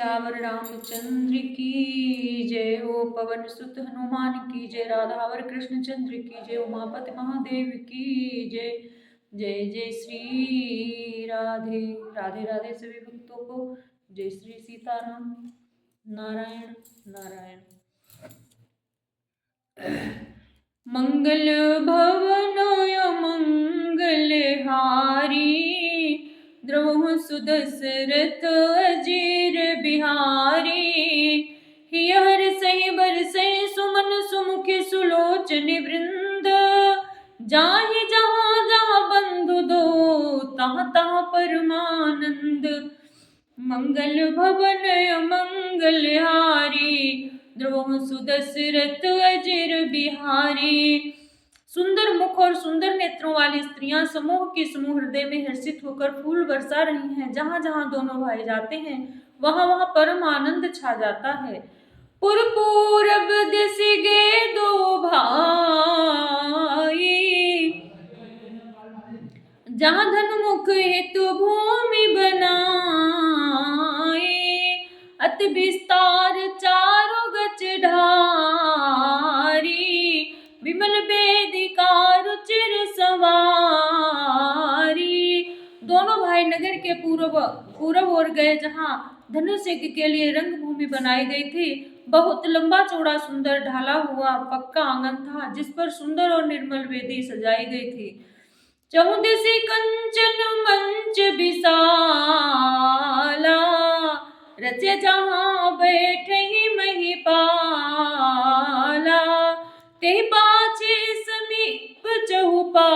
सियावर रामचंद्र की जय हो। पवन सुत हनुमान की जय। राधावर कृष्ण चंद्र की जय। उमापति महादेव की जय। जय जय श्री राधे। राधे राधे सभी भक्तों को जय श्री सीताराम। नारायण नारायण। मंगल भवनोय मंगल हारी, द्रवहु सुदशरथ अजीर बिहारी। हियर सही बर सही सुमन सुमुखी सुलोचन वृंद, जाहि जहाँ जहाँ बंधु दो तहाँ तहाँ परमानंद। मंगल भवन मंगल हारी, द्रोह सुदशरथ अजिर बिहारी। सुंदर मुख और सुंदर नेत्रों वाली स्त्रियां समूह की समूह हृदय में हर्षित होकर फूल बरसा रही हैं। जहां जहां दोनों भाई जाते हैं वहां वहां परम आनंद छा जाता है। पूरब दिस गे दो भाई, जहाँ धनुमुख हेतु भूमि बनाई। अति विस्तार चारों गच ढारी, विमल वेदिका रुचिर सवारी। दोनों भाई नगर के पूरब ओर गए, जहाँ धनुष यज्ञ के लिए रंग भूमि बनाई गई थी। बहुत लंबा चौड़ा सुंदर ढाला हुआ पक्का आंगन था, जिस पर सुंदर और निर्मल वेदी सजाई गई थी। चहुदिशि कंचन मंच विशाला, रचे जहाँ बैठहि महिपाला। ते पाछे समीप चहुपासा,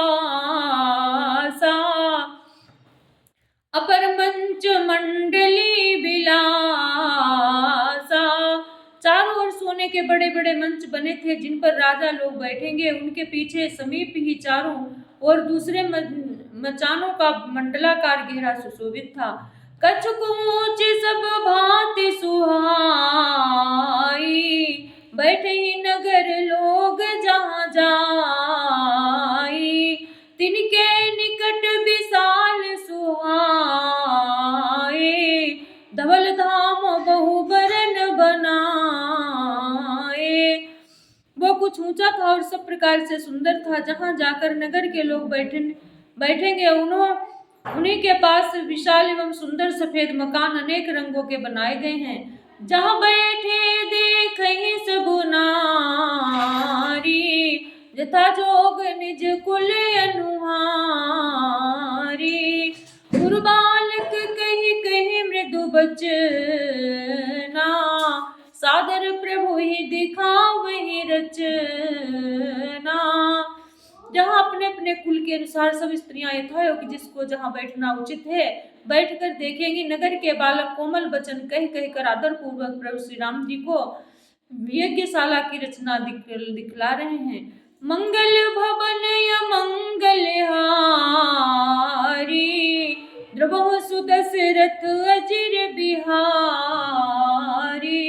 अपर मंच मंडली विलासा। चारों ओर सोने के बड़े बड़े मंच बने थे, जिन पर राजा लोग बैठेंगे। उनके पीछे समीप ही चारों और दूसरे मचानों का मंडलाकार घेरा सुशोभित था। कछुक ऊंचे सब भांति सुहाई, बैठे ही नगर लोग जहाँ जाई। तिनके निकट विशाल सुहाए, धवल धाम बहुबरन बनाए। वो कुछ ऊंचा था और सब प्रकार से सुंदर था। जहाँ जाकर नगर के लोग बैठेंगे उन्हीं के पास विशाल एवं सुंदर सफेद मकान अनेक रंगों के बनाए गए हैं। जहाँ बैठे देखहि सब नारी, यथा जोग निज कुल अनुहारी। गुरुबालक कहि कहि मृदु बचना, सादर प्रभु ही दिखावहि रचना। जहाँ अपने अपने कुल के अनुसार सब स्त्रियां यथायोग्य जिसको जहाँ बैठना उचित है बैठकर देखेंगी। नगर के बालक कोमल वचन कह कह कर आदर पूर्वक प्रभु श्री राम जी को यज्ञशाला की रचना दिखला रहे हैं। मंगल भवन या मंगल हारी, द्रवहु सुदशरथ अजिर बिहारी।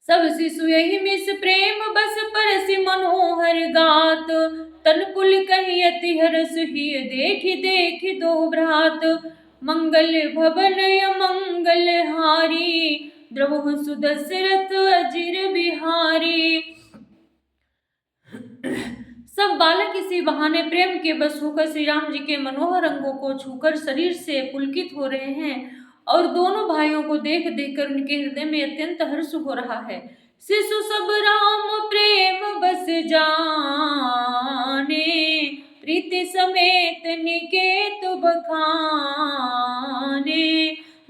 सब शिशु यही मिस प्रेम बस परसि मनोहर गात, तन पुल कहि अति हरस हिय देखि देखि दो भ्रात। मंगल भवन या मंगल हारी, द्रवहु सुदशरथ अजिर बिहारी। सब बालक इसी बहाने प्रेम के बस होकर श्री राम जी के मनोहर अंगों को छूकर शरीर से पुलकित हो रहे हैं और दोनों भाइयों को देख देख कर उनके हृदय में अत्यंत हर्ष हो रहा है। शिशु सब राम प्रेम बस जाने, प्रीति समेत निकेत बखाने।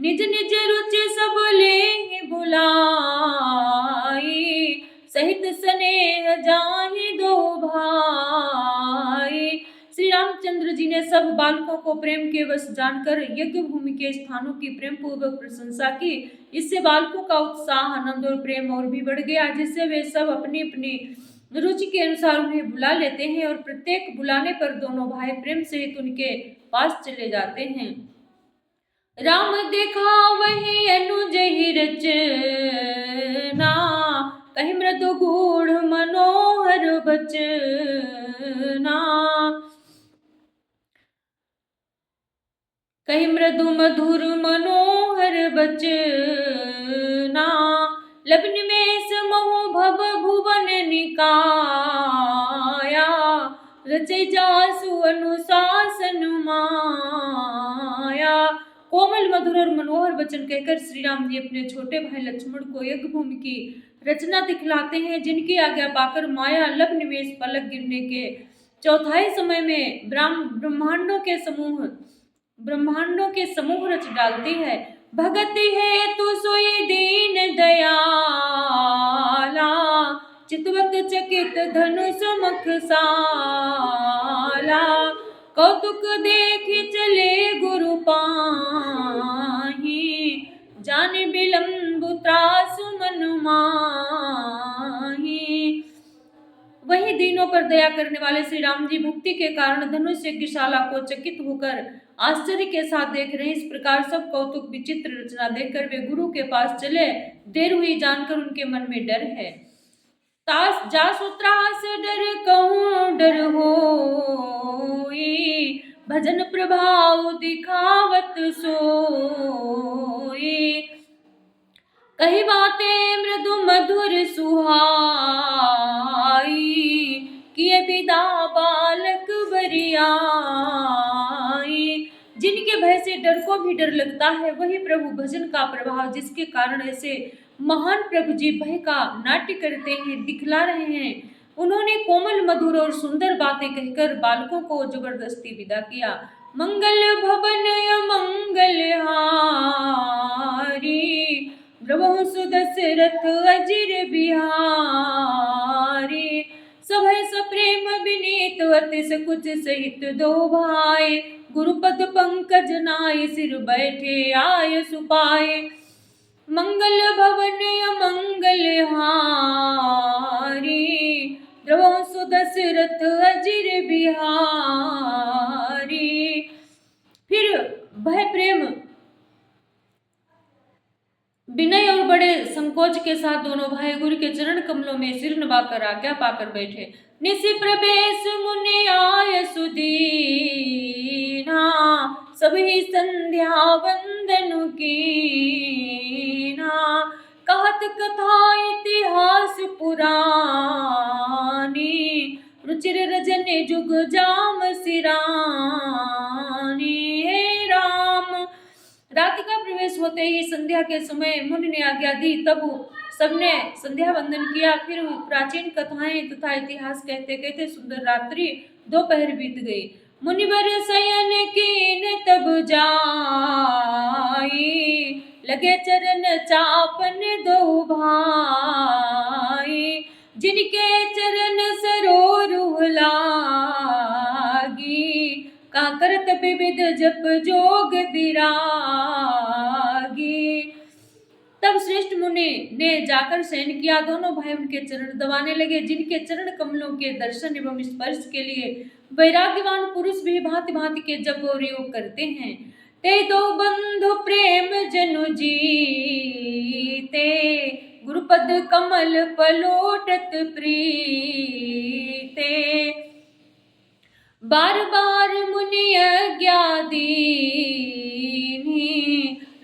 निज निज रुचि सब लेहि बुलाई, सहित स्नेह जाहि दो भाई। श्री रामचंद्र जी ने सब बालकों को प्रेम के वश जानकर यज्ञ भूमि के स्थानों की प्रेम पूर्वक प्रशंसा की। इससे बालकों का उत्साह, आनंद और प्रेम और भी बढ़ गया, जिससे वे सब अपनी अपनी रुचि के अनुसार उन्हें बुला लेते हैं और प्रत्येक बुलाने पर दोनों भाई प्रेम सहित उनके पास चले जाते हैं। राम देखा वही अनुज ही रचना, कहि मृदु गूढ़ मनोहर बचना। कहि मृदु मधुर मनोहर बचना, लब निमेष मोह भव भुवन निकाया, रचै जासु अनुशासन माया। कोमल मधुर और मनोहर वचन कहकर श्री राम जी अपने छोटे भाई लक्ष्मण को यज्ञ भूमि की रचना दिखलाते हैं, जिनकी आज्ञा पाकर माया लब निमेष पलक गिरने के चौथाई समय में ब्रह्मांडों के समूह रच डालती है। भगति है तू सोई दीन दयाला, चितवत चकित धनुष मुख साला, कौतुक देखी चले गुरु पाही, जाने बिलम्ब त्रासु मन माही। वही दीनों पर दया करने वाले श्री राम जी भक्ति के कारण धनुष यज्ञशाला को चकित होकर आश्चर्य के साथ देख रहे। इस प्रकार सब कौतुक विचित्र रचना देखकर वे गुरु के पास चले। देर हुई जानकर उनके मन में डर है। तास जासु त्रास डर कहूँ डर होई, भजन प्रभाव दिखावत सोई, कही बातें मृदु मधुर सुहाई, किए विदा बालक बरियाई। जिनके भय से डर को भी डर लगता है, वही प्रभु भजन का प्रभाव जिसके कारण ऐसे महान प्रभु जी भय का नाट्य करते हैं, दिखला रहे हैं। उन्होंने कोमल मधुर और सुंदर बातें कहकर बालकों को जबरदस्ती विदा किया। मंगल भवन मंगल हारी, प्रभु सुदशरथ अजिर बिहारी, सभय सप्रेम विनीत अति सकुच सहित दो भाई, गुरुपद पंकज नाय सिर बैठे आय सुपाए। मंगल भवन मंगल हारी, प्रभु सुदशरथ अजिर बिहारी। फिर भय प्रेम विनय और बड़े संकोच के साथ दोनों भाई गुरु के चरण कमलों में सिर नवाकर आज्ञा पाकर बैठे। निशि प्रवेश मुनि आय सुदीना, सभी संध्या वंदन कीना, कहत कथा इतिहास पुरानी, रुचिर रजन जुग जाम सिरानी। हे राम, रात्रि का प्रवेश होते ही संध्या के समय मुनि ने आज्ञा दी, तब सबने संध्या वंदन किया। फिर प्राचीन कथाएं तथा इतिहास कहते कहते सुंदर रात्रि दोपहर बीत गई। मुनिवर शयन कीन तब जाई, लगे चरण चापन दो भाई, जिनके चरण सरोरुह लागी, का करत विविध जप जोग विरागी। तब श्रेष्ठ मुनि ने जाकर शयन किया। दोनों भाई उनके चरण दबाने लगे, जिनके चरण कमलों के दर्शन एवं स्पर्श के लिए वैराग्यवान पुरुष भी भांति भांति के जप और योग करते हैं। ते दो बंधु प्रेम जनु जीते, गुरुपद कमल पलोटत प्रीते, बार बार मुनि आज्ञा दीनी,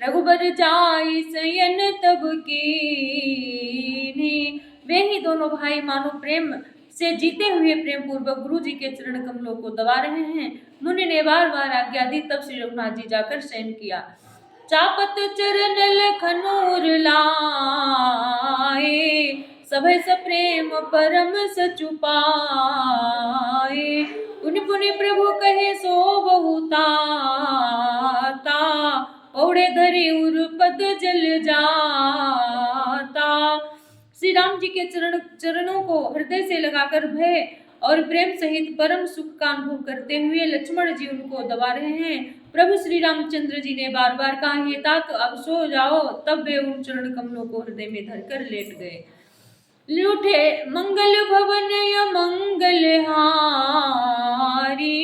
रघुबर जाई शयन तब कीनी। वे ही दोनों भाई मानो प्रेम से जीते हुए प्रेम पूर्वक गुरु जी के चरण कमलों को दबा रहे हैं। मुनि ने बार बार आज्ञा दी, तब श्री रघुनाथ जी जाकर शयन किया। चापत चरण लखनूर लाए, सभय सप्रेम परम सचुपाए, उन पुनि प्रभु कहे सो बहुताता, पौड़े धरे उर पद जल जाता। श्री राम जी के चरणों को हृदय से लगाकर भय और प्रेम सहित परम सुख का अनुभव करते हुए लक्ष्मण जी उनको दबा रहे हैं। प्रभु श्री रामचंद्र जी ने बार बार कहा, हे तात अब सो जाओ। तब वे उन चरण कमलों को हृदय में धरकर लेट गए। लूठे मंगल भवन या मंगल हारी,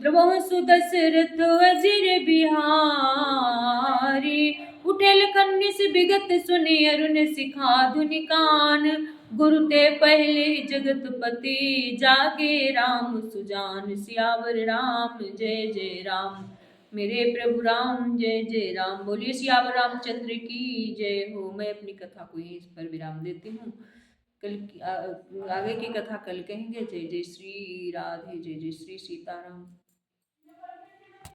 द्रवहु सुदशरथ अजिर बिहारी, उठे लखन निस बिगत सुने अरुण सिखा धुनि कान, गुरु ते पहले जगतपति जागे राम सुजान, सियावर राम जय जय राम। मेरे प्रभु राम जय जय राम। बोलिए सियावर रामचंद्र की जय हो। मैं अपनी कथा को यहीं पर विराम देती हूँ। कल आगे की कथा कल कहेंगे। जय जय श्री राधे, जय जय श्री सीताराम।